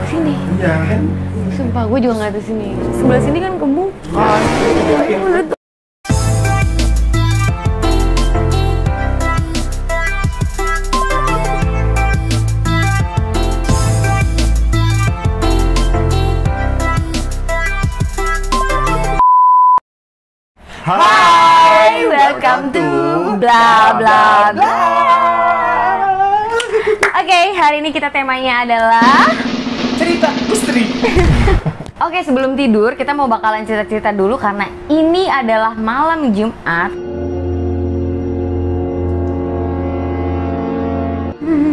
Sini. Iya kan? Sumpah gue juga nggak tahu sini. Sebelah sini kan kebuka. Hai, welcome to bla bla bla. Oke, hari ini kita temanya adalah cerita misteri. Oke, sebelum tidur kita mau bakalan cerita-cerita dulu karena ini adalah malam Jumat.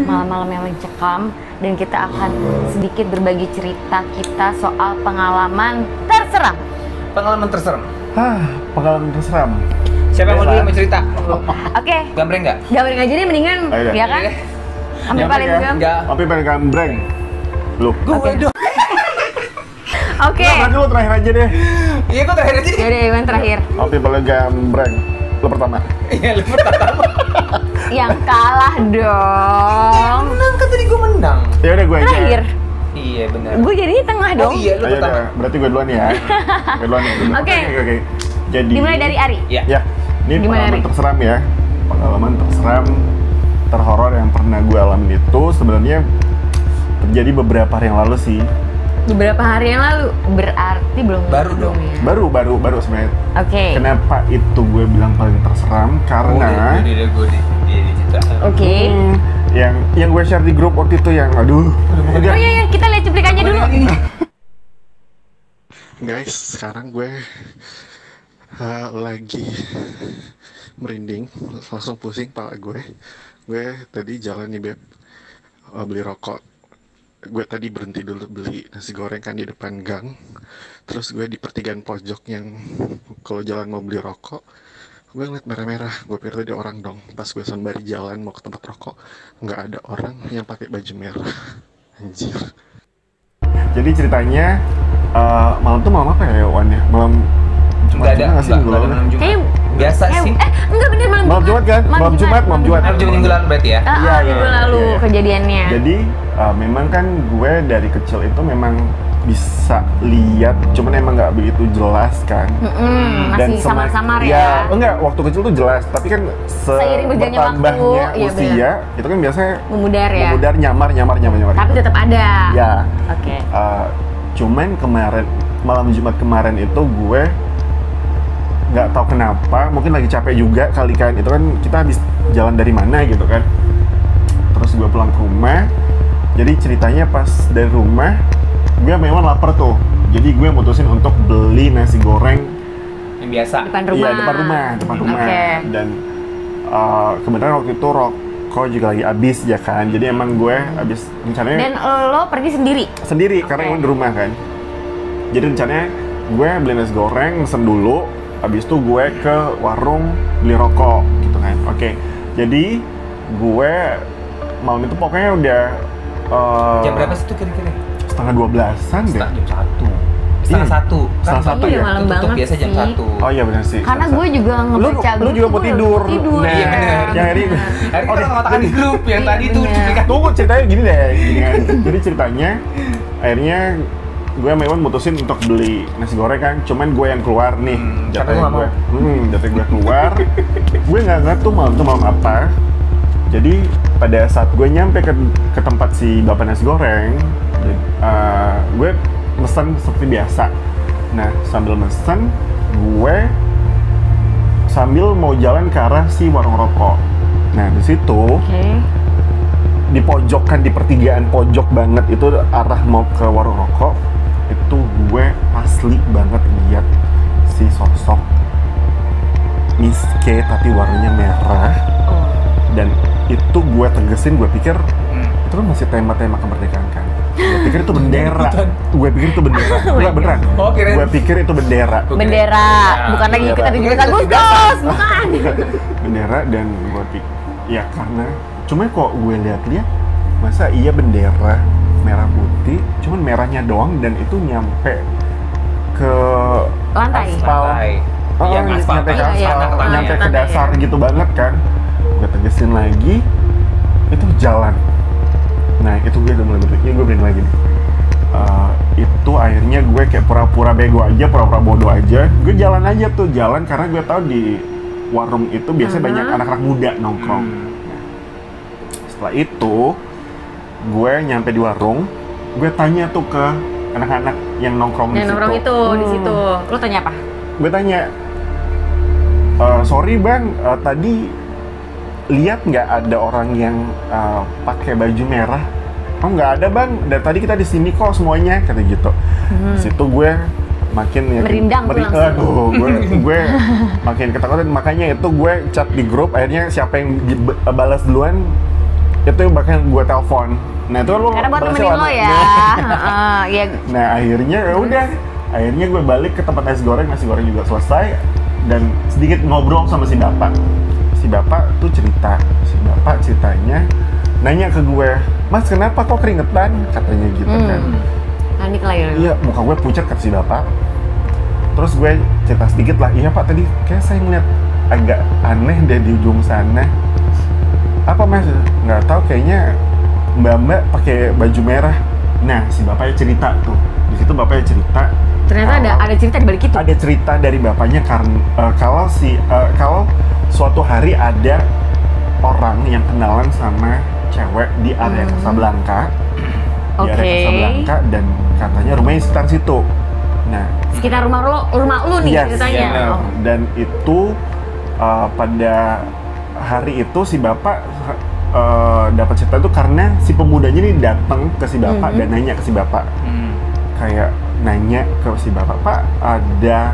Malam-malam yang mencekam dan kita akan sedikit berbagi cerita kita soal pengalaman terseram. Pengalaman terseram. Pengalaman terseram. Siapa yang mau dulu yang mau cerita? Oke. Gambreng nggak? Gambreng aja deh mendingan, Ayo, ya kan? Ambil paling ya? gam. Enggak. Tapi pengen gambreng. Lu. Oke. Oke. Nah, berarti lu terakhir aja deh. Iya, kok terakhir aja. Yaudah, Iwan terakhir. Tapi paling gambreng. Lu pertama. Iya, lu pertama. Yang kalah dong. Menang kan tadi gue menang. Ya udah gue aja. Terakhir. Iya benar. Gue jadinya tengah Oh dong. iya, lu Ayo pertama. udah, berarti gue duluan ya. Gue duluan ya. Oke. Oke. Jadi Dimulai dari Ari. Iya. Ya, ini Gimana, pengalaman Ri? terseram ya. Pengalaman terseram terhoror yang pernah gue alamin itu sebenarnya terjadi beberapa hari yang lalu sih. Beberapa hari yang lalu, berarti belum Baru dong. ya? Baru sebenarnya. Oke. Kenapa itu gue bilang paling terseram? Karena gue cerita. Oke. yang gue share di grup waktu itu yang aduh. Oh iya, kita lihat cuplikannya dulu. Guys, sekarang gue lagi merinding, langsung pusing kepala gue. Gue tadi jalan nih Beb, beli rokok. Gue tadi berhenti dulu beli nasi goreng kan di depan gang. Terus gue di pertigaan pojok yang kalau jalan mau beli rokok, gue ngeliat merah-merah. Gue pikir tadi orang dong. Pas gue sembari jalan mau ke tempat rokok, nggak ada orang yang pakai baju merah. Anjir. Jadi ceritanya malam tuh malam apa ya Wan ya? Malam Jumat Nggak ada malam Jumat. Kayak Biasa sih. enggak bener Malam Jumat kan? Malam Jumat. Malam Jumat minggu lalu berarti ya? Iya, minggu lalu iya. kejadiannya. Jadi memang kan gue dari kecil itu memang bisa lihat, cuman emang nggak begitu jelas kan. Masih samar-samar ya. Enggak, waktu kecil tuh jelas, tapi kan Seiring berjalannya waktu, bertambahnya iya usia, itu kan biasanya Memudar ya. memudar, nyamar. Tapi tetap ada. Ya. Oke. Cuman kemarin, malam Jumat kemarin itu gue nggak tahu kenapa, mungkin lagi capek juga kali kan, itu kan kita habis jalan dari mana gitu kan. Terus gue pulang ke rumah, jadi ceritanya pas dari rumah, gue memang lapar tuh. Jadi gue mutusin untuk beli nasi goreng Yang biasa. Depan rumah. Iya, depan rumah. Oke. Dan kebetulan waktu itu rokok juga lagi habis ya kan. Jadi emang gue habis rencananya Dan lo pergi sendiri? sendiri karena emang di rumah kan. Jadi rencananya gue beli nasi goreng, mesen dulu. Habis itu gue ke warung beli rokok gitu kan. Oke. Jadi gue malam itu pokoknya udah Jam berapa sih itu kira-kira? setengah 12-an deh. Jam 1. Setengah Iya. satu. Setengah Kan satu Iya, ya? malam tutup banget biasa jam sih. 1. Oh iya benar sih. Karena setengah gue satu. juga ngebaca Lu juga mau tidur. Tidur. Nah, Iya, bener. yang hari Hari kita mengatakan di grup yang Iya, tadi tuh bener. cuplikan. tunggu ceritanya gini deh, gini kan. Jadi ceritanya akhirnya gue memang mutusin untuk beli nasi goreng kan, cuman gue yang keluar nih. karena lu nggak mau. Jatah gue keluar. Gue nggak ngerti tuh malam apa. Jadi pada saat gue nyampe ke tempat si bapak nasi goreng, gue mesen seperti biasa. Nah, sambil mesen, gue sambil mau jalan ke arah si warung rokok. Nah, di situ Oke. di pojokan, di pertigaan pojok banget itu arah mau ke warung rokok, itu gue asli banget lihat si sosok Miss K tapi warnanya merah. Oh. Dan itu gue tegesin, gue pikir itu kan masih tema-tema kemerdekaan kan. Gue pikir itu bendera. Enggak beneran. Oh, kirain. Gue pikir itu bendera. Bendera, bukan lagi Bendera. ikutan 17 Agustus, bukan. Bendera. Dan gue pikir ya karena cuma kok gue lihat-lihat masa iya bendera merah putih, cuman merahnya doang dan itu nyampe ke Lantai. aspal. Oh, Yang aspal. nyampe ke Iya, iya. aspal, Lantai, nyampe ke lantai, dasar iya. gitu banget kan. Gue tegesin lagi, itu jalan. Nah itu gue udah mulai berpikir, gue berani lagi nih. akhirnya gue kayak pura-pura bego aja, pura-pura bodoh aja. Gue jalan aja tuh, jalan karena gue tahu di warung itu biasanya banyak anak-anak muda nongkrong. Nah, setelah itu gue nyampe di warung, gue tanya tuh ke anak-anak yang nongkrong di situ. Yang nongkrong itu di situ. Lu tanya apa? Gue tanya, sorry bang, tadi lihat nggak ada orang yang pakai baju merah? Oh nggak ada bang, dari tadi kita di sini kok semuanya, kata gitu. Di situ gue makin merindang aduh, gue makin ketakutan. Makanya itu gue chat di grup, akhirnya siapa yang balas duluan itu bakal gue telepon. Nah itu lo karena buat temenin lo ya. Ya. Nah akhirnya ya udah, akhirnya gue balik ke tempat nasi goreng juga selesai dan sedikit ngobrol sama si bapak. Si bapak tuh cerita, si bapak ceritanya nanya ke gue, mas kenapa kok keringetan, katanya gitu kan. Panik lah ya. Iya, muka gue pucat kata si bapak. Terus gue cerita sedikit lah, iya pak tadi kayak saya ngeliat agak aneh deh di ujung sana. Apa mas? Nggak tahu, kayaknya mbak pakai baju merah. Nah si bapaknya cerita tuh, di situ bapaknya cerita. Ternyata ada cerita di balik itu. Ada cerita dari bapaknya karena kalau suatu hari ada orang yang kenalan sama cewek di area Casablanca. Di area Casablanca dan katanya rumahnya sekitar situ. Nah, sekitar rumah lu nih ceritanya. Yes, dan itu pada hari itu si bapak dapat cerita itu karena si pemudanya ini datang ke si bapak dan nanya ke si bapak. Kayak nanya ke si bapak, Pak, ada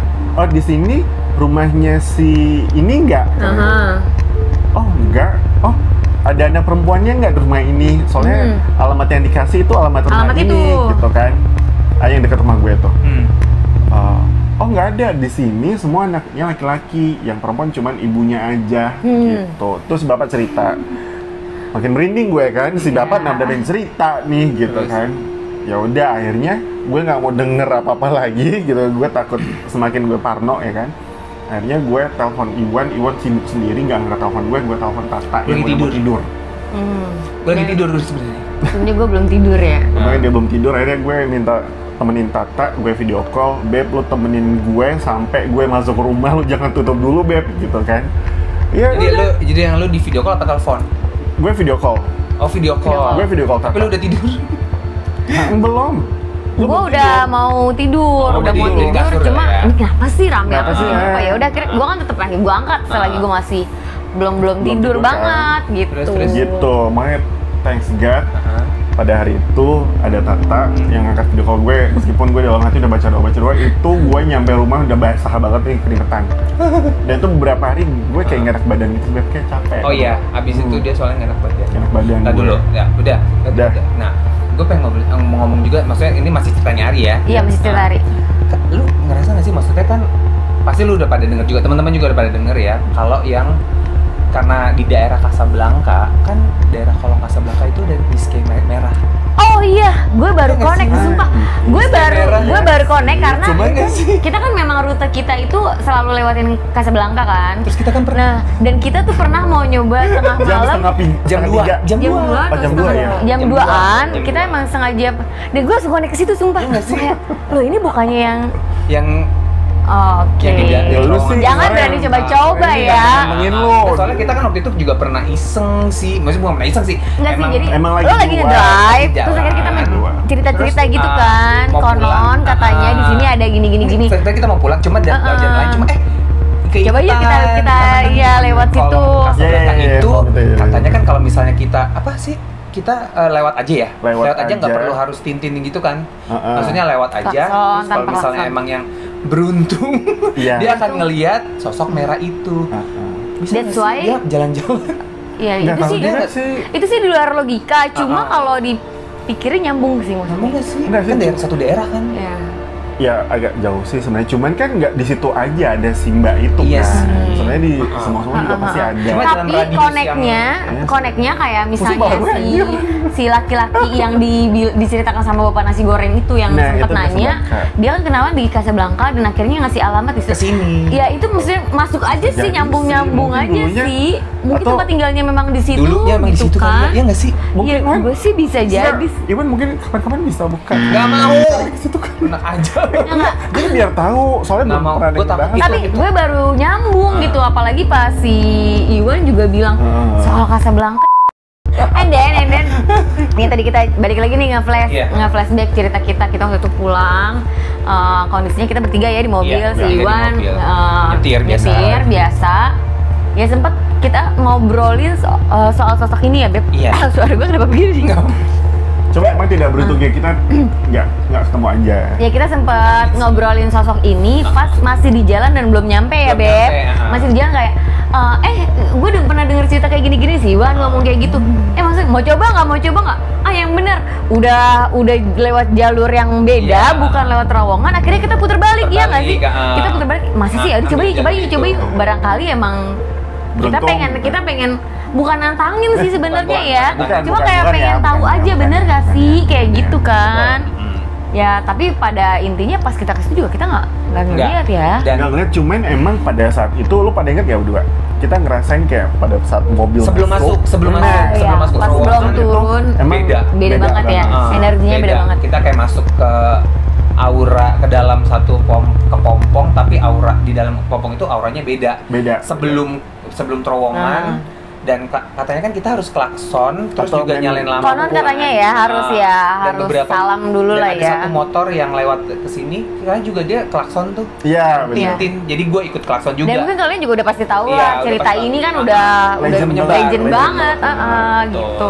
di sini rumahnya si ini enggak? Oh, enggak. Oh, ada anak perempuannya nggak di rumah ini? Soalnya alamat yang dikasih itu alamat rumah ini, gitu kan? Yang dekat rumah gue tuh. Oh nggak ada, di sini semua anaknya laki-laki, yang perempuan cuman ibunya aja, gitu. Terus bapak cerita, makin merinding gue kan, si bapak nambahin cerita nih, gitu kan. Ya udah, akhirnya gue nggak mau denger apa-apa lagi, gitu. Gue takut semakin gue parno ya kan. Akhirnya gue telepon Iwan sibuk sendiri, nggak angkat telepon gue telepon Tata yang tidur. Gue lagi tidur sebenarnya. Sebenarnya gue belum tidur ya. Makanya dia belum tidur, akhirnya gue minta temenin Tata, gue video call, Beb lu temenin gue sampai gue masuk ke rumah, lu jangan tutup dulu Beb, gitu kan. Iya. Jadi yang lu di video call apa telepon? Gue video call. Oh video call. Gue video call Tata. Tapi lu udah tidur? Belum. Gue udah mau tidur, cuma ini kenapa sih rame? Ya udah, gue kan tetep lagi gue angkat selagi gue masih belum tidur banget kan? Gitu. Gitu, makanya thanks God. Pada hari itu ada Tata yang ngangkat video call gue, meskipun gue dalam hati udah baca doa itu gue nyampe rumah udah basah banget nih keringetan. Dan itu beberapa hari gue kayak nggak enak badan gitu, kayak capek. Oh iya, abis itu dia soalnya nggak enak badan. Nggak enak badan. Nah dulu, ya udah. Nah, gue pengen ngomong juga, maksudnya ini masih ceritanya Ari ya? Iya, masih cerita Ari. Lu ngerasa nggak sih, maksudnya kan pasti lu udah pada denger juga, teman-teman juga udah pada denger ya, kalau yang karena di daerah Casablanca, kan daerah kolong Casablanca itu ada Biscay merah. Oh iya, gue baru connect, sumpah. Gue baru connect karena kita kan memang rute kita itu selalu lewatin Casablanca kan. Terus kita kan pernah. Dan kita tuh pernah mau nyoba tengah malam. Jam 2 jam 2-an. Kita emang sengaja. Dan gue langsung connect ke situ, sumpah. Kayak, loh ini bukannya yang Oke. Jangan berani coba-coba ya. Soalnya kita kan waktu itu juga pernah iseng sih, maksudnya bukan pernah iseng sih. Enggak sih, jadi emang lo lagi ngedrive, terus akhirnya kita cerita-cerita gitu kan, konon katanya di sini ada gini. Sebenarnya kita mau pulang, cuma jalan lain, cuma coba aja kita ya lewat situ. Itu katanya kan kalau misalnya kita apa sih? Kita lewat aja ya, lewat aja nggak perlu harus tintin gitu kan, maksudnya lewat aja. Kalau misalnya emang yang beruntung, dia akan ngelihat sosok merah itu. That's why ya, jalan-jalan. Iya itu sih di luar logika, cuma kalau dipikirin nyambung sih maksudnya. Nyambung sih, kan satu daerah kan. Ya agak jauh sih sebenarnya, cuman kan nggak di situ aja ada si Mbak itu kan. Sebenarnya di semua juga pasti ada. Tapi koneknya kayak misalnya si laki-laki yang diceritakan sama bapak nasi goreng itu yang sempat nanya, dia kan kenalan di Casablanca dan akhirnya ngasih alamat di kesini. Ya itu maksudnya masuk aja sih, nyambung aja sih. Mungkin tempat tinggalnya memang di situ. Dulunya emang di situ kan? Iya nggak sih? Iya, gue sih bisa jadi. Iwan mungkin kapan-kapan bisa bukan? Nggak mau. Situ kan enak aja. Jadi biar tahu, soalnya belum pernah dengar. Tapi gue baru nyambung gitu, apalagi pas si Iwan juga bilang soal Casablanca. And then ini tadi kita balik lagi nih nge-flashback cerita kita waktu itu pulang, kondisinya kita bertiga ya di mobil, si Iwan nyetir biasa. Ya sempet kita ngobrolin soal sosok ini ya, Beb. Iya. Suara gue kenapa begini? Cuma emang tidak beruntung ya, kita nggak ketemu aja. Ya kita sempat ngobrolin sosok ini pas masih di jalan dan belum nyampe ya, Beb. Masih di jalan kayak, gue udah pernah denger cerita kayak gini-gini sih, Wan ngomong kayak gitu. Maksudnya mau coba nggak? Yang bener, udah lewat jalur yang beda, bukan lewat terowongan. Akhirnya kita putar balik, ya nggak sih? Kita putar balik, masih sih, aduh coba yuk. Barangkali emang kita pengen bukan nantangin sih sebenarnya ya, cuma kayak pengen tahu aja bener gak sih kayak gitu kan. Ya tapi pada intinya pas kita kesitu juga kita nggak ngeliat ya. Nggak ngeliat, cuman emang pada saat itu lo pada inget ya berdua, kita ngerasain kayak pada saat mobil sebelum masuk pas belum turun beda banget ya, energinya beda banget. Kita kayak masuk ke aura ke dalam satu kepompong, tapi aura di dalam kepompong itu auranya beda. Sebelum terowongan. Dan katanya kan kita harus klakson, terus juga nyalain lampu. Konon katanya ya harus salam dulu lah ya. Ada satu motor yang lewat ke sini, karena juga dia klakson tuh. Iya, benar. Jadi gue ikut klakson juga. Dan mungkin kalian juga udah pasti tahu lah, cerita ini kan udah legend banget, gitu.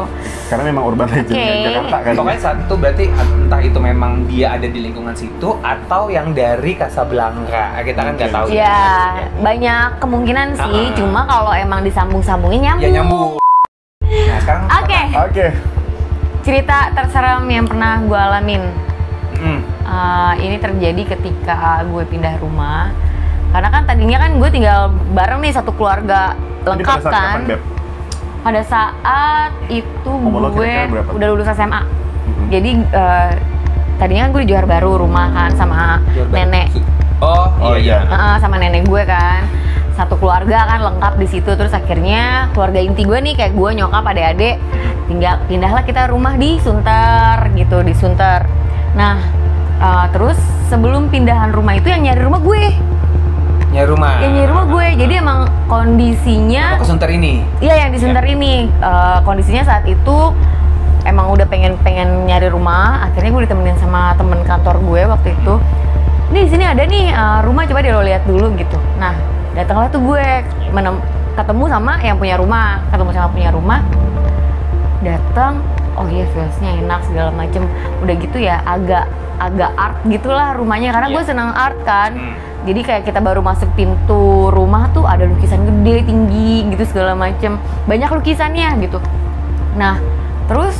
Karena memang urban legend Jakarta kan. Pokoknya saat itu berarti entah itu memang dia ada di lingkungan situ atau yang dari Casablanca. Kita kan nggak tahu. Iya, banyak kemungkinan sih. Cuma kalau emang disambung-sambungin nyambung. Ya nyambung. Nah sekarang. Oke. Cerita terserem yang pernah gue alamin. Ini terjadi ketika gue pindah rumah. Karena kan tadinya kan gue tinggal bareng nih satu keluarga lengkap kan. Pada saat itu gue udah lulus SMA. Jadi tadinya kan gue di Johar Baru rumah kan sama nenek. Oh iya. Sama nenek gue kan. Satu keluarga kan lengkap di situ. Terus akhirnya keluarga inti gue nih kayak gue, nyokap, adik-adik pindahlah kita rumah di Sunter gitu, di Sunter. Nah, terus sebelum pindahan rumah itu yang nyari rumah gue. Nyari rumah gue. Jadi emang kondisinya ke Sunter ini. Iya, yang di Sunter ini. Kondisinya saat itu emang udah pengen nyari rumah. Akhirnya gue ditemenin sama temen kantor gue waktu itu. Nih, sini ada nih rumah, coba deh lo lihat dulu gitu. Nah, datanglah tuh gue ketemu sama yang punya rumah. Datang, oh iya feelsnya enak segala macem. Udah gitu ya agak art gitulah rumahnya, karena gue seneng art kan. Jadi kayak kita baru masuk pintu rumah tuh ada lukisan gede, tinggi gitu segala macem. Banyak lukisannya gitu. Nah, terus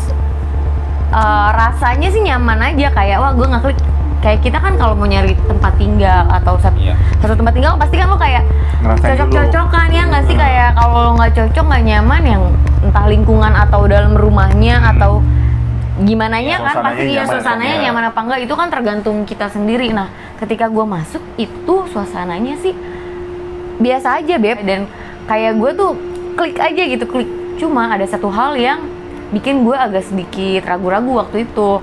rasanya sih nyaman aja, kayak wah gue ngeklik. Kayak kita kan kalau mau nyari tempat tinggal atau satu tempat tinggal pasti kan lo kayak cocok-cocokan ya nggak sih, kayak kalau lo nggak cocok, nggak nyaman, yang entah lingkungan atau dalam rumahnya atau gimananya kan pasti ya suasananya nyaman apa enggak, itu kan tergantung kita sendiri. Nah ketika gue masuk itu suasananya sih biasa aja, Beb, dan kayak gue tuh klik aja gitu, cuma ada satu hal yang bikin gue agak sedikit ragu-ragu waktu itu.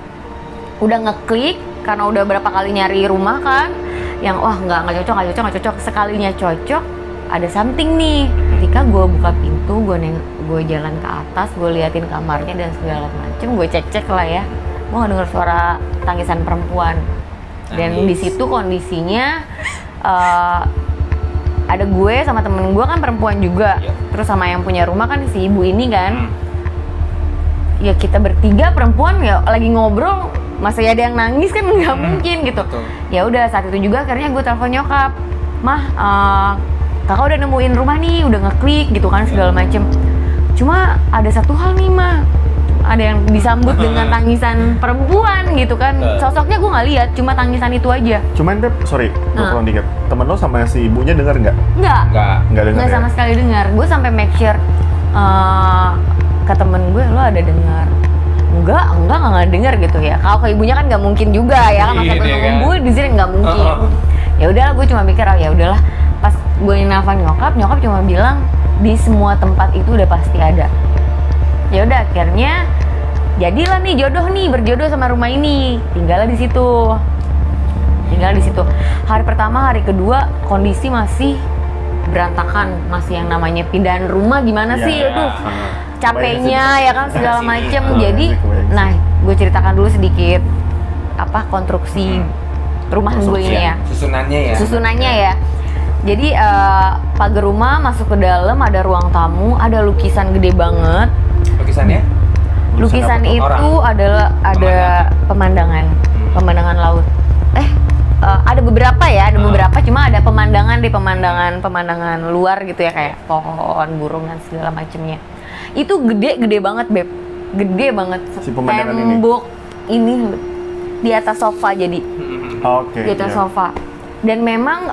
Udah ngeklik karena udah berapa kali nyari rumah kan, yang wah nggak cocok. Sekalinya cocok, ada something nih. Ketika gue buka pintu, gue jalan ke atas, gue liatin kamarnya dan segala macem, gue cek lah ya, gue nggak dengar suara tangisan perempuan. Dan di situ kondisinya ada gue sama temen gue kan perempuan juga, terus sama yang punya rumah kan si ibu ini kan. Ya kita bertiga perempuan ya lagi ngobrol, masa ya ada yang nangis kan nggak mungkin gitu. Ya udah saat itu juga akhirnya gue telepon nyokap, mah kakak udah nemuin rumah nih, udah ngeklik gitu kan segala macem. Cuma ada satu hal nih mah, ada yang disambut dengan tangisan perempuan gitu kan. Sosoknya gue nggak lihat, cuma tangisan itu aja. Cuman Beb, sorry, tolong dikit. Temen lo sama si ibunya dengar nggak? Nggak dengar. Nggak sama sekali dengar. Gue sampai make sure ke temen gue, lo ada dengar nggak denger gitu ya. Kalau ke ibunya kan nggak mungkin juga ya, masa gue ngomong gue di sini nggak mungkin. Ya udahlah, gue cuma mikir ya udahlah. Pas gue nelfon nyokap cuma bilang di semua tempat itu udah pasti ada. Ya udah, akhirnya jadilah nih berjodoh sama rumah ini. Tinggal di situ. Hari pertama, hari kedua kondisi masih berantakan, masih yang namanya pindahan rumah gimana sih itu. Capeknya ya kan segala macem. Jadi, nah gue ceritakan dulu sedikit konstruksi rumah gue ini ya. Susunannya ya. Jadi pagar rumah masuk ke dalam, ada ruang tamu, ada lukisan gede banget. Lukisannya? Lukisan itu adalah ada pemandangan laut. Ada beberapa cuma ada pemandangan luar gitu ya, kayak pohon, burung dan segala macemnya. Itu gede banget, Beb. Gede banget. Si pemandangan tembok ini di atas sofa jadi. Di atas sofa. Dan memang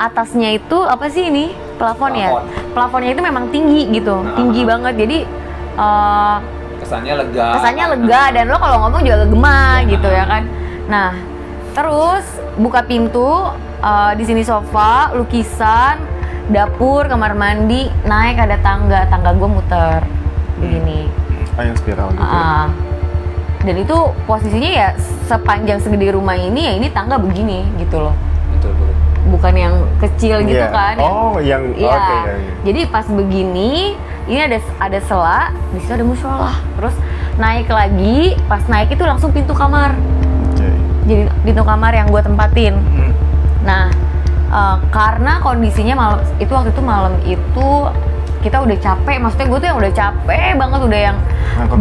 atasnya itu apa sih ini? Plafon ya. Plafonnya itu memang tinggi gitu. Tinggi banget. Jadi kesannya lega dan lo kalau ngomong juga gema gitu ya kan. Nah, terus buka pintu, di sini sofa, lukisan, dapur, kamar mandi, naik ada tangga gue muter begini. Yang spiral gitu. Dan itu posisinya ya sepanjang segede rumah ini ya, ini tangga begini gitu loh. Betul. Bukan yang kecil gitu kan. Iya. Jadi pas begini, ini ada sela, di situ ada musola. Terus naik lagi, pas naik itu langsung pintu kamar. Jadi pintu kamar yang gue tempatin. Nah, karena kondisinya waktu itu malam itu kita udah capek, maksudnya gue tuh yang udah capek banget, udah yang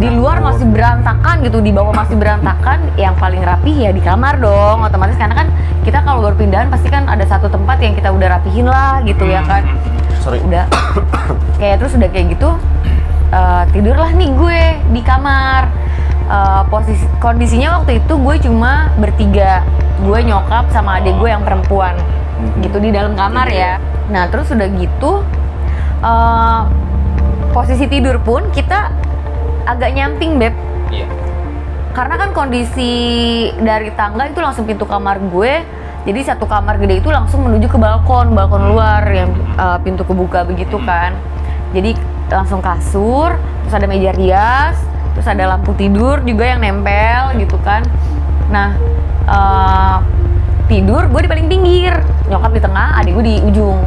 di luar masih berantakan gitu, di bawah masih berantakan, yang paling rapi ya di kamar dong, otomatis karena kan kita kalau baru pindahan pasti kan ada satu tempat yang kita udah rapihin lah gitu ya kan. Udah terus udah kayak gitu, tidurlah nih gue di kamar. Kondisinya waktu itu gue cuma bertiga, gue, nyokap sama adik gue yang perempuan gitu di dalam kamar ya. Nah terus udah gitu posisi tidur pun kita agak nyamping, Beb. Karena kan kondisi dari tangga itu langsung pintu kamar gue, jadi satu kamar gede itu langsung menuju ke balkon luar yang pintu kebuka begitu kan. Jadi langsung kasur, terus ada meja rias, terus ada lampu tidur juga yang nempel gitu kan. Nah, tidur gue di paling pinggir, nyokap di tengah, adik gue di ujung.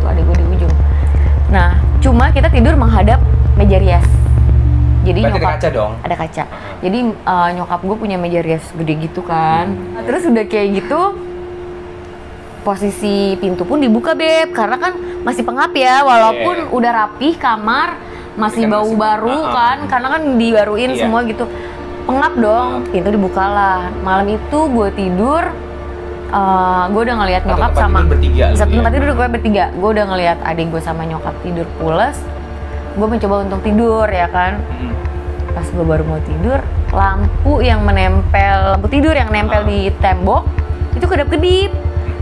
Itu adik gue di ujung. Nah, cuma kita tidur menghadap meja rias. Jadi berarti nyokap ada kaca dong? Ada kaca. Jadi nyokap gue punya meja rias gede gitu kan. Nah, terus udah kayak gitu, posisi pintu pun dibuka, Beb, karena kan masih pengap ya, walaupun udah rapih kamar, masih bau baru kan, karena kan dibaruin semua gitu, pengap dong. Pintu dibuka lah. Malam itu gue tidur, gue udah ngelihat nyokap sama satu tempat tidur gue bertiga. Gue udah ngelihat adik gue sama nyokap tidur pules. Gue mencoba untuk tidur ya kan. Pas gue baru mau tidur, lampu tidur yang nempel di tembok itu kedap-kedip.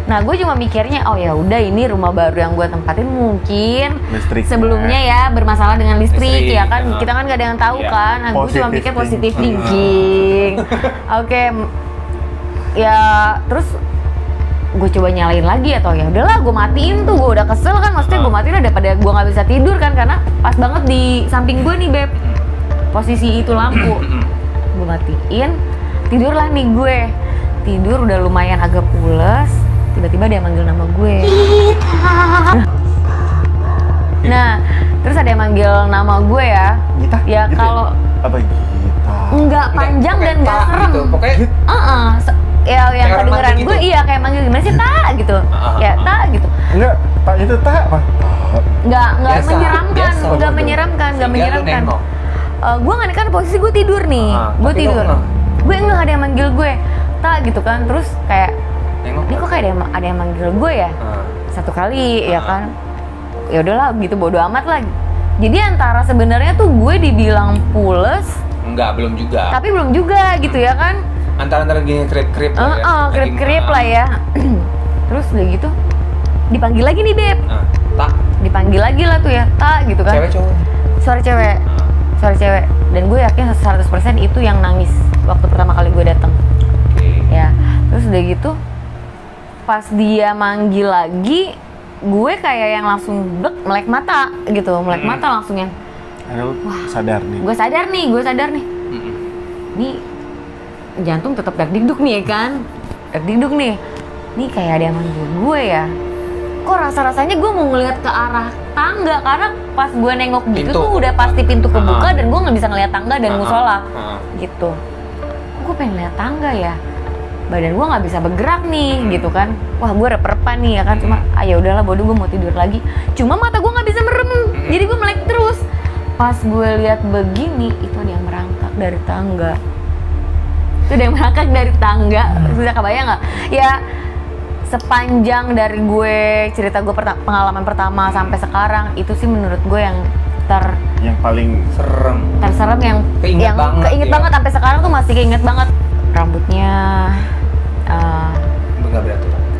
Nah, gue cuma mikirnya, oh ya udah ini rumah baru yang gue tempatin mungkin listrik sebelumnya ya bermasalah dengan listrik ya kan. Kita kan gak ada yang tahu kan. Nah, gue cuma mikir positif thinking. Oke. Ya, terus gue coba nyalain lagi atau ya udahlah gue matiin tuh. Gue udah kesel kan, maksudnya gue matiin daripada gue nggak bisa tidur kan, karena pas banget di samping gue nih, Beb, posisi itu lampu. Gue matiin, tidurlah nih gue. Tidur udah lumayan agak pules, tiba-tiba dia manggil nama gue. Nah, terus ada yang manggil nama gue ya. Gita? Ya kalau apa Gita? Enggak panjang dan enggak serem. Gitu. Pokoknya ya yang kedengeran gue gitu. Iya kayak manggil gimana sih, Ta gitu. Ya Ta gitu. Enggak, Ta itu Ta apa? Enggak menyeramkan, enggak menyeramkan. Gue kan posisi gue tidur nih. Gue tidur. Gue enggak ada yang manggil gue. Ta gitu kan. Terus kayak ini kok kayak ada yang manggil gue ya. Satu kali ya kan. Ya udahlah gitu, bodo amat lah. Jadi antara sebenarnya tuh gue dibilang pules, belum juga. Tapi belum juga gitu ya kan. Antara gini krip-krip lah ya. Krip-krip lah ya. Terus udah gitu dipanggil lagi nih, Beb. Ta. Dipanggil lagi lah tuh ya, Ta gitu kan. Cewek cowok? Suara cewek. suara cewek. Dan gue yakin 100% itu yang nangis waktu pertama kali gue datang. Ya, terus udah gitu pas dia manggil lagi, gue kayak yang langsung melek mata gitu, melek mata langsung yang wah, sadar nih. Gue sadar nih. Nih jantung tetap deg-deg nih ya kan, deg-deg nih. Nih kayak ada yang manggil gue ya. Kok rasa-rasanya gue mau ngeliat ke arah tangga, karena pas gue nengok gitu tuh udah pasti pintu kebuka dan gue nggak bisa ngeliat tangga dan musola gitu. Gue pengen lihat tangga ya, badan gue nggak bisa bergerak nih gitu kan. Wah gue reper-repan nih ya kan, cuma ya udahlah bodoh, gue mau tidur lagi. Cuma mata gue nggak bisa merem, jadi gue melek terus. Pas gue lihat begini, itu ada yang merangkak dari tangga. Sudah kebayang nggak? Ya sepanjang dari gue cerita gue pengalaman pertama sampai sekarang, itu sih menurut gue yang paling terserem, yang keinget banget sampai sekarang tuh masih keinget banget. Rambutnya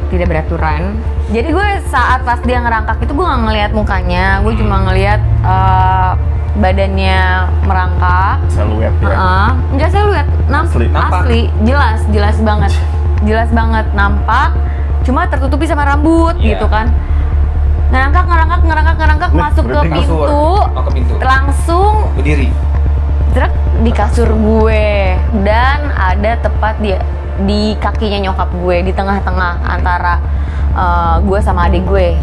tidak beraturan. Jadi gue saat pas dia ngerangkak itu gue nggak ngelihat mukanya, gue cuma ngelihat badannya merangkak. Siluet ya? Enggak siluet, asli, jelas banget nampak. Cuma tertutupi sama rambut gitu kan. Ngerangkak masuk ke pintu. Langsung berdiri. Truk di kasur gue, dan ada tepat di kakinya nyokap gue, di tengah-tengah antara gue sama adik gue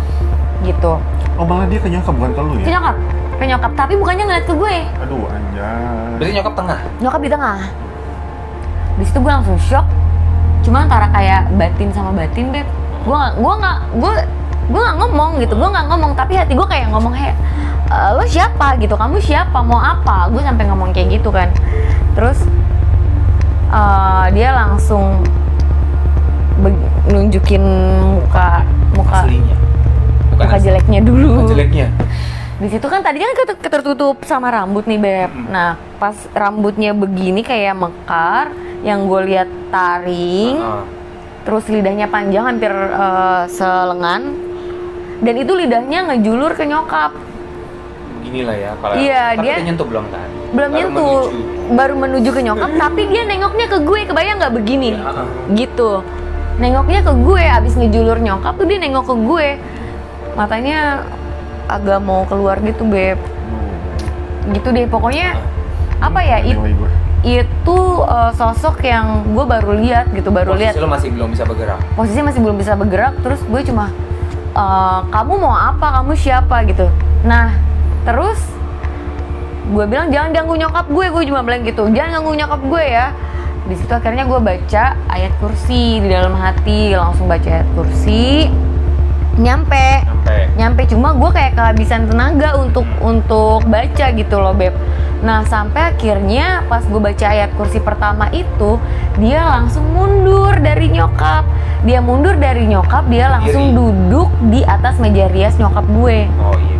gitu. Oh malah dia ke nyokap, bukan ke lu ya? Ke nyokap, tapi bukannya ngeliat ke gue. Aduh anjay. Berarti nyokap tengah? Nyokap di tengah. Di situ gue langsung shock. Cuma antara kayak batin sama batin, Beb. Gue nggak ngomong gitu, tapi hati gue kayak ngomong lo siapa gitu, kamu siapa, mau apa, gue sampai ngomong kayak gitu kan. Terus dia langsung nunjukin muka aslinya, muka jeleknya dulu. Muka jeleknya. Di situ kan tadinya ketertutup sama rambut nih, Beb. Nah pas rambutnya begini kayak mekar, yang gue lihat taring, terus lidahnya panjang hampir selengan, dan itu lidahnya ngejulur ke nyokap. Beginilah ya kalau. Iya, dia nyentuh belum kan? Belum nyentuh, baru menuju ke nyokap, tapi dia nengoknya ke gue, kebayang nggak begini? Gitu, nengoknya ke gue, abis ngejulur nyokap tuh dia nengok ke gue, matanya agak mau keluar gitu, Beb. Gitu deh, pokoknya apa ya? Itu sosok yang gue baru lihat gitu, Posisi lo masih belum bisa bergerak. Posisinya masih belum bisa bergerak, terus gue cuma kamu mau apa, kamu siapa gitu. Nah terus gue bilang jangan ganggu nyokap gue cuma bilang gitu, jangan ganggu nyokap gue ya. Di situ akhirnya gue baca ayat kursi di dalam hati, langsung baca ayat kursi, nyampe cuma gue kayak kehabisan tenaga untuk baca gitu loh, Beb. Nah sampai akhirnya pas gue baca ayat kursi pertama itu, dia langsung mundur dari nyokap. Dia langsung duduk di atas meja rias nyokap gue. Oh iya.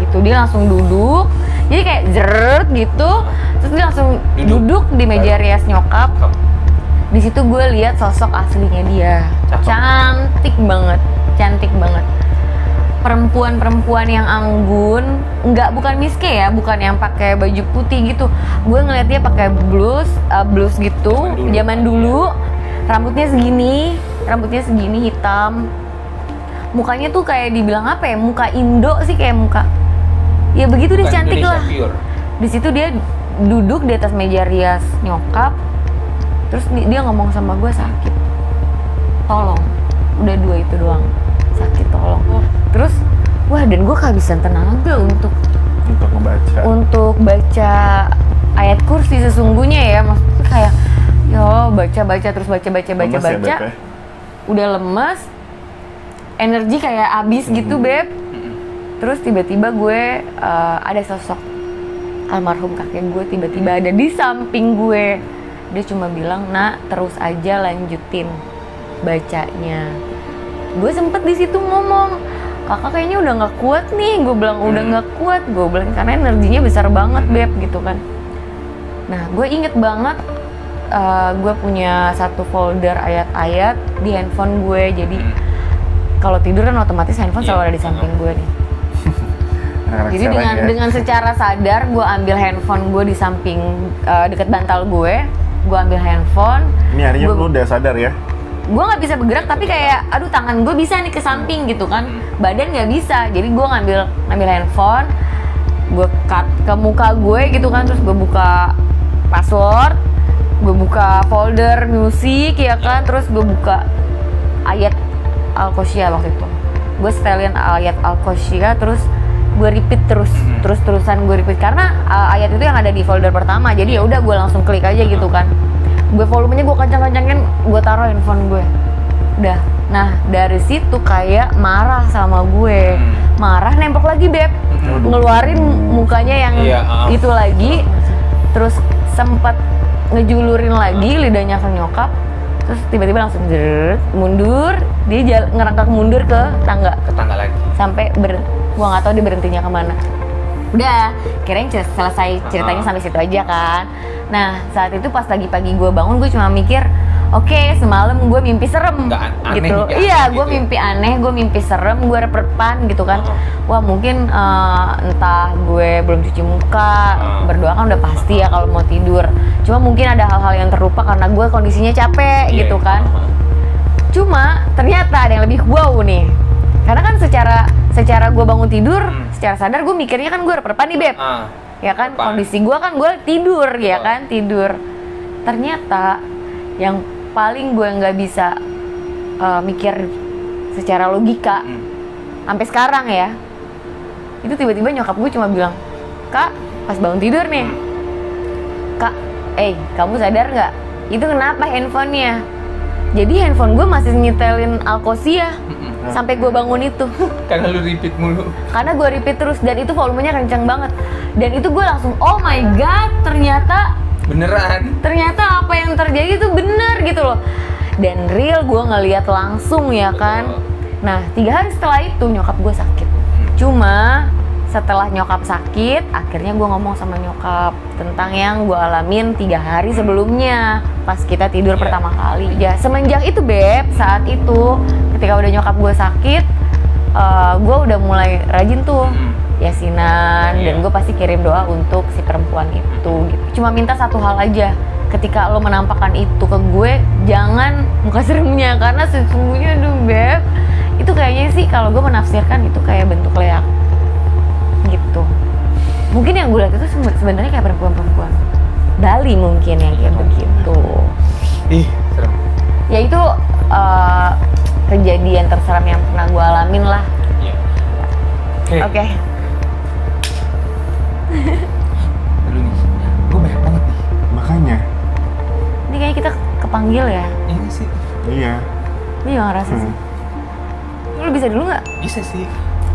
Gitu, dia langsung duduk. Jadi kayak jeret gitu. Terus dia langsung duduk di meja rias nyokap. Di situ gue lihat sosok aslinya dia. Cantik banget. Perempuan yang anggun, bukan miske ya, bukan yang pakai baju putih gitu. Gue ngeliat dia pakai blus gitu, zaman dulu. Rambutnya segini hitam. Mukanya tuh kayak dibilang apa ya? Muka Indo sih, kayak muka. Ya begitu deh, cantik lah. Di situ dia duduk di atas meja rias nyokap. Terus dia ngomong sama gue, sakit. Tolong. Udah 2 itu doang. Sakit, tolong. Terus wah, dan gue kehabisan tenaga untuk baca ayat kursi sesungguhnya ya. Maksudnya kayak baca terus baca. Udah lemes, energi kayak abis gitu, Beb. Terus tiba-tiba gue ada sosok almarhum kakek gue tiba-tiba ada di samping gue. Dia cuma bilang, "Nak, terus aja lanjutin bacanya." Gue sempet di situ ngomong, "Kakak kayaknya udah nggak kuat nih." Gue bilang, "Udah nggak kuat." Gue bilang karena energinya besar banget, Beb, gitu kan. Nah, gue inget banget gue punya satu folder ayat-ayat di handphone gue. Jadi kalau tidur kan otomatis handphone selalu ada di samping gue nih. Jadi dengan secara sadar gue ambil handphone gue di samping deket bantal gue ambil handphone. Ini harinya lu udah sadar ya? Gue nggak bisa bergerak tapi kayak aduh tangan gue bisa nih ke samping gitu kan, badan nggak bisa. Jadi gue ngambil handphone, gue cut ke muka gue gitu kan, terus gue buka password, gue buka folder musik ya kan, terus gue buka ayat Al-Qosyah waktu itu. Gue setelin ayat Al-Qosyah, terus gue repeat terus-terusan gue repeat karena ayat itu yang ada di folder pertama. Jadi ya udah gue langsung klik aja gitu kan. Gue volumenya gue kencang-kencangin, gue taruh handphone gue. Udah. Nah, dari situ kayak marah sama gue. Marah nembok lagi, Beb. Ngeluarin mukanya yang itu lagi. Terus sempet ngejulurin lagi lidahnya ke nyokap. Terus tiba-tiba langsung mundur, dia ngerangkak mundur ke tangga lagi sampai gua nggak tahu dia berhentinya kemana. Udah, kirain selesai ceritanya sampai situ aja kan. Nah saat itu pas lagi pagi gue bangun, gue cuma mikir oke, semalam gue mimpi serem gitu. Iya, gue mimpi aneh, gue mimpi serem, gue reperpan gitu kan. Wah mungkin entah gue belum cuci muka, berdoa kan udah pasti ya kalau mau tidur. Cuma mungkin ada hal-hal yang terlupa karena gue kondisinya capek gitu kan. Cuma ternyata ada yang lebih wow nih. Karena kan secara gue bangun tidur, secara sadar gue mikirnya kan gue reperpan nih Beb. Ya kan, kondisi gue kan gue tidur ya kan, tidur. Ternyata yang paling gue nggak bisa mikir secara logika sampai sekarang ya, itu tiba-tiba nyokap gue cuma bilang, Kak pas bangun tidur nih, Kak, kamu sadar nggak itu kenapa handphonenya? Jadi handphone gue masih nyetelin Al-Qosyah sampai gue bangun itu. Karena lu repeat mulu. Karena gue repeat terus dan itu volumenya kencang banget. Dan itu gue langsung oh my god, ternyata beneran. Ternyata apa yang terjadi itu bener gitu loh. Dan real gue ngeliat langsung ya kan. Nah 3 hari setelah itu nyokap gue sakit. Cuma setelah nyokap sakit, akhirnya gue ngomong sama nyokap tentang yang gue alamin 3 hari sebelumnya pas kita tidur pertama kali. Ya semenjak itu Beb, saat itu ketika udah nyokap gue sakit, gue udah mulai rajin tuh yasinan dan gue pasti kirim doa untuk si perempuan itu gitu. Cuma minta satu hal aja, ketika lo menampakkan itu ke gue, jangan muka seremnya karena sesungguhnya aduh Beb, itu kayaknya sih kalau gue menafsirkan itu kayak bentuk leak gitu. Mungkin yang gue lihat itu sebenarnya kayak perempuan-perempuan Bali mungkin yang kayak begitu. Ih, serem. Ya itu kejadian terseram yang pernah gue alamin lah. Iya. Oke. Dulu nih, gue banyak banget nih. Makanya. Ini kayaknya kita kepanggil ya. Ini sih. Iya. Ini juga ngerasa sih. Lu bisa dulu nggak? Bisa sih.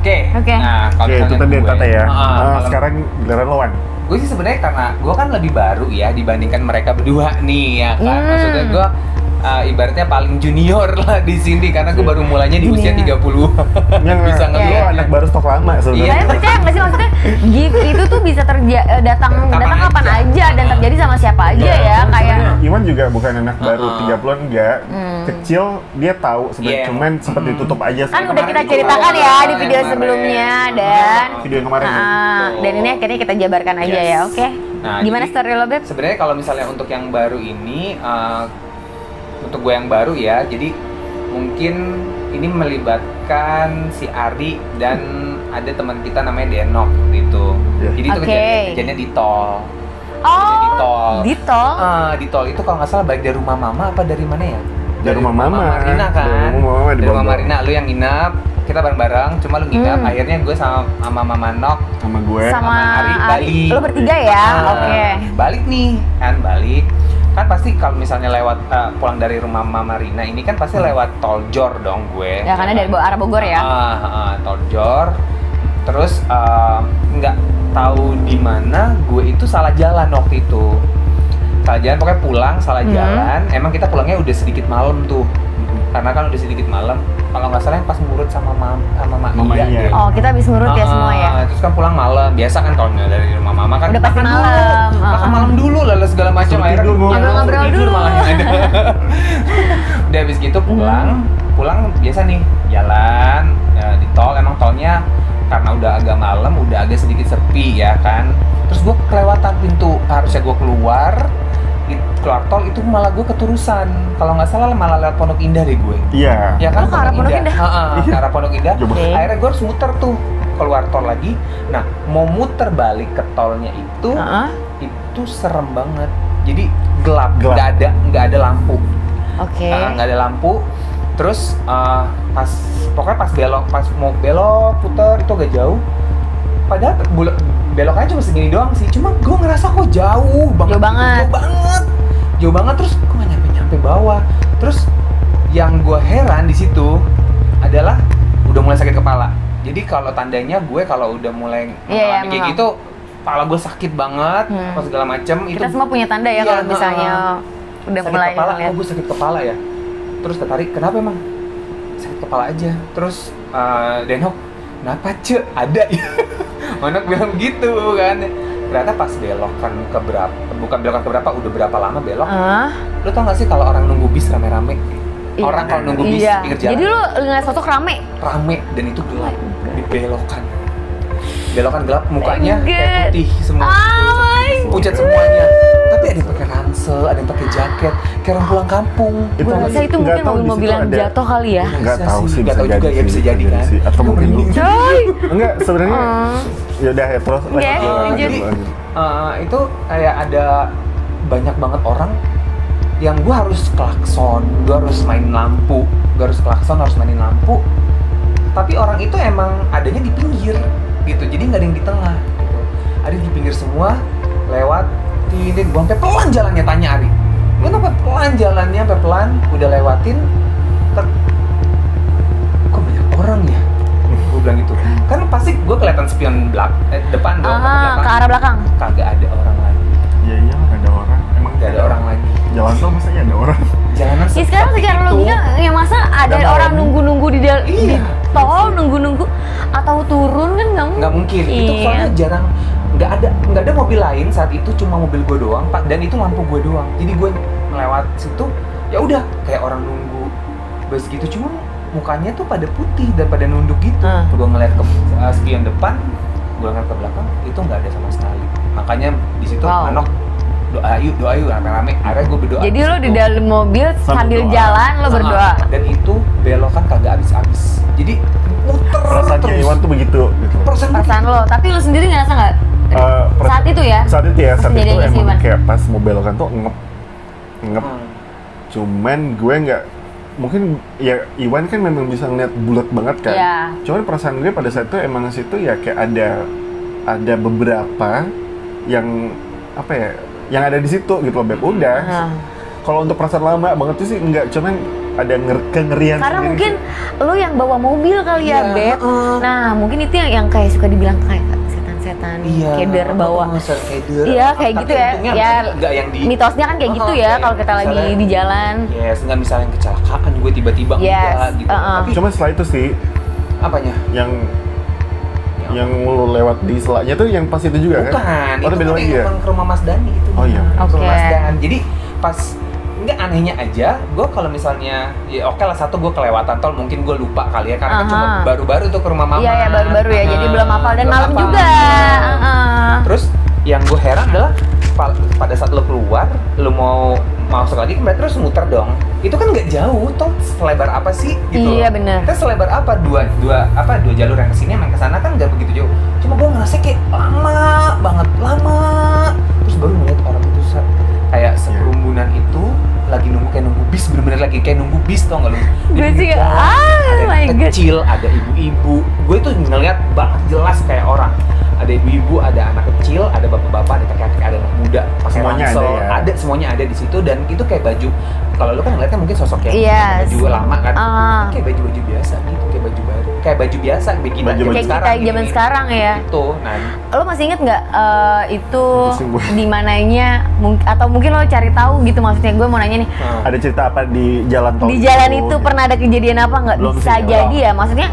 Oke. Nah, kalau itu tadi Tata ya. Sekarang giliran lo Wan. Gue sih sebenarnya karena gue kan lebih baru ya dibandingkan mereka berdua nih ya kan. Maksudnya gue ibaratnya paling junior lah di sini karena gue baru mulainya di usia 30. Bisa ngeliat anak baru stok lama sebenarnya. Saya percaya nggak sih maksudnya gift itu tuh bisa datang kapan aja dan terjadi sama siapa aja ya kayak. Iwan juga bukan anak baru 30-an enggak. Kecil dia tahu sebenarnya cuman sempat ditutup aja. Kan udah kita ceritakan ya di video sebelumnya dan video yang kemarin. Dan ini akhirnya kita jabarkan aja ya, oke? Nah, gimana story lo Beb? Sebenarnya kalau misalnya untuk yang baru ini untuk gue yang baru ya, jadi mungkin ini melibatkan si Ari dan ada teman kita namanya Denok gitu. Jadi itu kejadiannya di tol. Oh, di tol? Di tol itu kalau nggak salah baik dari rumah mama apa dari mana ya? Dari rumah mama Marina kan? Dari rumah Marina, lu yang nginep, kita bareng-bareng, cuma lu nginep, akhirnya gue sama Mama Nok sama gue sama Ari balik. Lu bertiga ya? Oke. Balik nih, balik. Kan pasti kalau misalnya lewat pulang dari rumah Mama Rina ini kan pasti lewat tol Jor dong gue. Ya karena dari arah Bogor ya. Tol Jor. Terus nggak tahu di mana gue itu salah jalan waktu itu. Salah jalan, pokoknya pulang salah jalan. Emang kita pulangnya udah sedikit malam tuh. Karena kan udah sedikit malam. Kalau nggak salah yang pas ngurut sama Mama Iya. Oh, kita habis ngurut ya semua ya. Terus kan pulang malam. Biasa kan kalau dari rumah Mama kan udah pasti malam. Makan malam dulu lah segala macam, akhirnya ngobrol dulu malah ada. Udah habis gitu pulang biasa nih jalan di tol. Emang tolnya karena udah agak malam, udah agak sedikit sepi ya kan. Terus gue kelewatan pintu, harusnya gue keluar tol itu malah gue keterusan. Kalau nggak salah malah lewat Pondok Indah deh gue. Iya. Ya kan, ke arah Pondok Indah. Ke arah Pondok Indah. Okay. Akhirnya gue harus muter tuh keluar tol lagi. Nah, mau muter balik ke tolnya itu serem banget. Jadi gelap. nggak ada lampu. Oke. Nggak ada lampu. Terus pokoknya pas mau belok puter itu agak jauh. Padahal belokannya cuma segini doang sih. Cuma gue ngerasa kok jauh banget. Jauh banget terus gue nggak nyampe bawah. Terus yang gue heran di situ adalah udah mulai sakit kepala. Jadi kalau tandanya gue kalau udah mulai mengalami kayak gitu, kepala gue sakit banget, apa segala macem. Kita semua punya tanda ya kalau misalnya udah sakit mulai kepala. Oh, gue sakit kepala ya. Terus ketarik, kenapa emang? Sakit kepala aja. Terus Denhok, kenapa Ce? Ada ya? Anak bilang gitu kan. Ternyata pas belokan bukan belokan keberapa, udah berapa lama belok. Lu tau gak sih kalau orang nunggu bis rame-rame? Orang kalau nunggu bis pinggir jalan. Jadi lu ngeliat sosok rame? Rame, dan itu gelap. Di belokan gelap, mukanya kayak putih semua. Pucat semuanya. Tapi ada yang pakai ransel, ada yang pakai jaket, kayak orang pulang kampung. Gue rasa itu mungkin mobil-mobil yang jatuh kali ya. Nggak tahu sih, nggak tahu juga ya, bisa jadi kan. Atau mungkin coy. Enggak, sebenarnya ya udah ya terus. Jadi itu kayak ada banyak banget orang yang gue harus klakson, gue harus mainin lampu, harus mainin lampu. Tapi orang itu emang adanya di pinggir gitu, jadi nggak ada yang di tengah gitu. Ada di pinggir semua, lewat gue sampai pelan jalannya, tanya Ari, gue sampai pelan jalannya, sampai pelan, udah lewatin, kok banyak orang ya? Gue bilang gitu, kan pasti gue kelihatan spion depan dong, ke arah belakang. Kagak ada orang lagi. Iya nggak ada orang, emang nggak ada orang lagi. Jalan tol masanya ada orang. Jalanan ya sekarang secara logika ya masa ada orang nunggu-nunggu di tol, nunggu-nunggu atau turun kan nggak mungkin. Itu soalnya jarang, nggak ada mobil lain saat itu, cuma mobil gue doang Pak, dan itu lampu gue doang. Jadi gue melewat situ ya udah kayak orang nunggu bus gitu, cuma mukanya tuh pada putih dan pada nunduk gitu. Gue ngeliat ke spion depan, gue ngeliat ke belakang, itu nggak ada sama sekali. Makanya di situ Manok doa yuk rame-rame. Akhirnya gue berdoa. Jadi lo di dalam mobil sambil jalan lo berdoa. Dan itu belokan kagak habis-habis. Jadi muter perasaannya Iwan tuh begitu gitu. Perasaan lo, tapi lo sendiri ngerasa nggak? Saat itu ya? Saat itu emang kayak pas mau belokan tuh ngep. Cuman gue nggak, mungkin ya Iwan kan memang bisa ngeliat bulat banget kan. Cuman perasaan gue pada saat itu emang situ ya kayak ada beberapa yang apa ya, yang ada di situ gitu loh Beb. Udah. Kalau untuk perasaan lama banget itu sih enggak, cuman ada kengerian karena sendiri mungkin sih. Lo yang bawa mobil kali ya Beb. Nah mungkin itu yang kayak suka dibilang kayak setan keder bawa. Iya kayak gitu ya. Ya yang di mitosnya kan kayak gitu ya kalau kita lagi di jalan. Enggak misalnya kecelakaan gue tiba-tiba enggak gitu. Tapi cuma setelah itu sih apanya? Yang lu lewat di selanya tuh yang pas itu juga kan? Bukan, itu lagi ya? Ke rumah Mas Dani itu. Oh iya. Ke rumah Mas Dani. Jadi pas enggak, anehnya aja, gue kalau misalnya ya oke lah, satu gue kelewatan tol, mungkin gue lupa kali ya, karena kan cuma baru-baru tuh ke rumah mama. Iya baru-baru ya, jadi belum hafal dan malam juga. Terus yang gue heran adalah pada saat lo keluar, lo mau masuk lagi, terus muter dong. Itu kan nggak jauh, toh selebar apa sih? Gitu. Iya benar. Kita selebar apa? Dua jalur yang kesini, yang kesana kan nggak begitu jauh. Cuma gue ngerasa kayak lama. Terus baru ngeliat orang itu kayak sekerumbunan itu lagi nunggu bis, bener-bener lagi kayak nunggu bis, tau nggak lu? Gue sih ada kecil, ada ibu-ibu. Gue tuh ngeliat banget jelas kayak orang. Ada ibu-ibu, ada anak kecil, ada bapak-bapak, ada kakek-kakek, ada anak muda, pakai ransel, ada semuanya ada di situ. Dan itu kayak baju, kalau lu kan ngeliatnya mungkin sosok yang baju lama kan, kayak baju-baju biasa gitu, kayak baju baru, kayak baju biasa, baju kita zaman sekarang ya. Itu, nah. Lo masih inget nggak itu di mananya? Atau mungkin lo cari tahu gitu, maksudnya gue mau nanya nih. Ada cerita apa di jalan tol? Di jalan itu pernah ada kejadian apa nggak? Bisa jadi ya, maksudnya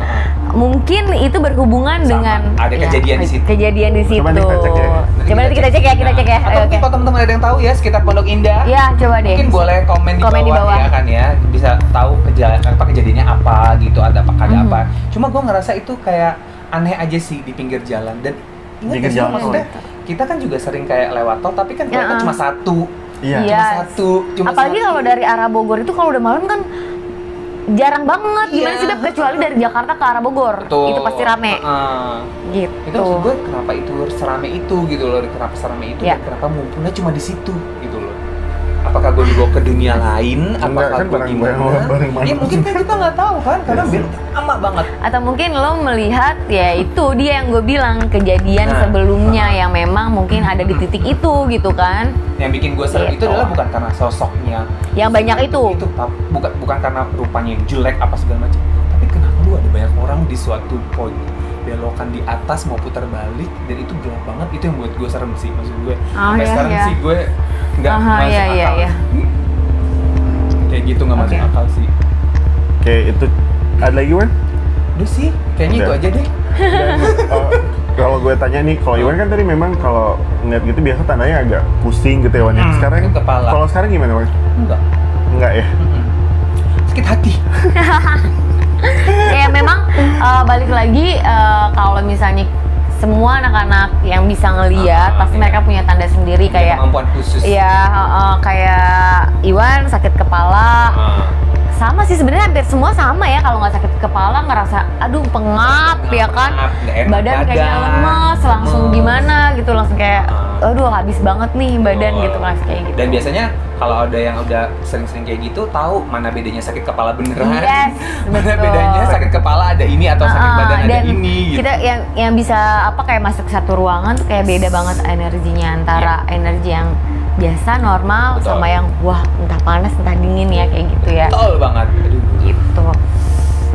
mungkin itu berhubungan dengan ada kejadian di situ. Kejadian di situ. Coba nanti kita cek ya. Atau mungkin kalau teman-teman ada yang tahu ya sekitar Pondok Indah. Ya, coba deh. Mungkin boleh komen di bawah ya kan ya. Bisa tahu kejadiannya apa gitu, ada apa. Cuma gue ngerasa itu kayak aneh aja sih di pinggir jalan. Dan pinggir jalan maksudnya kita kan juga sering kayak lewat tol, tapi kan ternyata cuma satu. Iya. Cuma satu. Apalagi kalau dari arah Bogor itu kalau udah malam kan jarang banget. Gimana sih, Beb? Kecuali dari Jakarta ke arah Bogor. Betul. Itu pasti rame. Gitu. Itu maksud gue kenapa itu serame itu gitu loh, kenapa serame itu dan kenapa ngumpulnya cuma di situ gitu loh. Apakah gue dibawa ke dunia lain? Apakah gue gimana? Ya mungkin kan kita nggak tahu kan, karena lama banget. Atau mungkin lo melihat ya itu dia yang gue bilang kejadian sebelumnya yang memang mungkin ada di titik itu gitu kan. Yang bikin gue serem itu adalah bukan karena sosoknya yang banyak itu bukan karena rupanya yang jelek apa segala macam, tapi kenapa lu ada banyak orang di suatu poin belokan di atas mau putar balik dan itu gelap banget. Itu yang buat gue serem sih, maksud gue sampai sekarang sih gue nggak masuk akal. Kayak gitu nggak masuk akal sih. Oke, itu ada lagi Wan? Udah sih, kayaknya itu aja deh. Kalau gue tanya nih, kalau Iwan kan tadi memang kalau ngeliat gitu biasa tandanya agak pusing gitu ya Wan. Sekarang kepala. Kalau sekarang gimana Wan? Enggak ya? Sakit hati. Ya memang balik lagi kalau misalnya semua anak-anak yang bisa ngeliat pasti mereka punya tanda sendiri kayak kemampuan khusus. Iya, kayak Iwan sakit kepala. Sama sih sebenarnya hampir semua sama ya, kalau nggak sakit kepala ngerasa aduh pengap ya kan, badan kayaknya lemes, langsung gimana gitu, langsung kayak aduh habis banget nih badan gitu, langsung kayak gitu. Dan biasanya kalau ada yang udah sering-sering kayak gitu tahu mana bedanya sakit kepala beneran, mana bedanya sakit kepala ada ini atau sakit badan ada ini gitu. Kita yang bisa apa kayak masuk satu ruangan tuh kayak beda banget energinya antara energi yang biasa normal sama yang wah entah panas entah dingin ya kayak gitu ya. Betul banget. Gitu.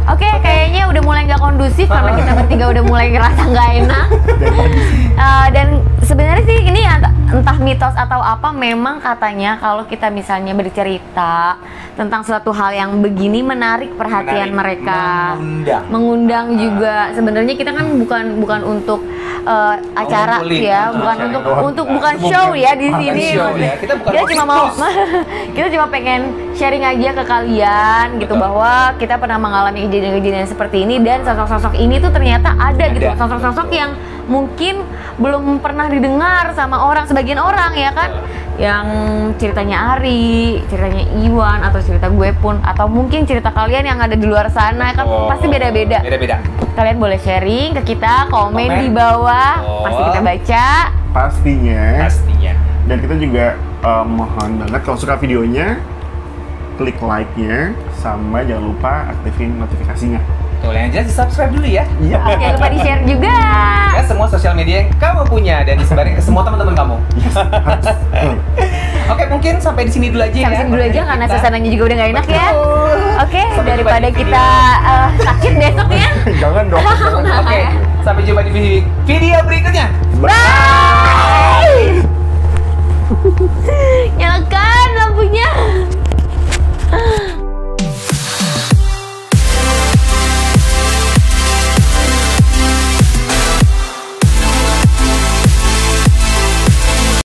Oke, kayaknya udah mulai nggak kondusif karena kita bertiga udah mulai ngerasa nggak enak. Dan sebenarnya sih ini entah mitos atau apa, memang katanya kalau kita misalnya bercerita tentang suatu hal yang begini menarik perhatian mereka, mengundang juga. Sebenarnya kita kan bukan untuk acara ya, bukan show ya di sini. Kita cuma mau kita cuma pengen sharing aja ke kalian gitu bahwa kita pernah mengalami kejadian-kejadian seperti ini dan sosok-sosok ini tuh ternyata ada gitu, sosok-sosok yang mungkin belum pernah didengar sama sebagian orang ya kan, yang ceritanya Ari, ceritanya Iwan atau cerita gue pun, atau mungkin cerita kalian yang ada di luar sana kan pasti beda-beda. Kalian boleh sharing ke kita, komen di bawah, pasti kita baca. Pastinya. Dan kita juga mohon banget kalau suka videonya, klik like-nya, sama jangan lupa aktifin notifikasinya. Tuh, yang jelas di-subscribe dulu ya. Iya. Jangan lupa di-share juga. Ya, semua sosial media yang kamu punya dan disebarin ke semua teman-teman kamu. Oke, mungkin sampai di sini dulu aja sampai sini dulu aja karena suasananya juga udah nggak enak ya. Oke, daripada kita sakit besok ya. Jangan dong. Oke, sampai jumpa di video berikutnya. Bye. Nyalakan lampunya.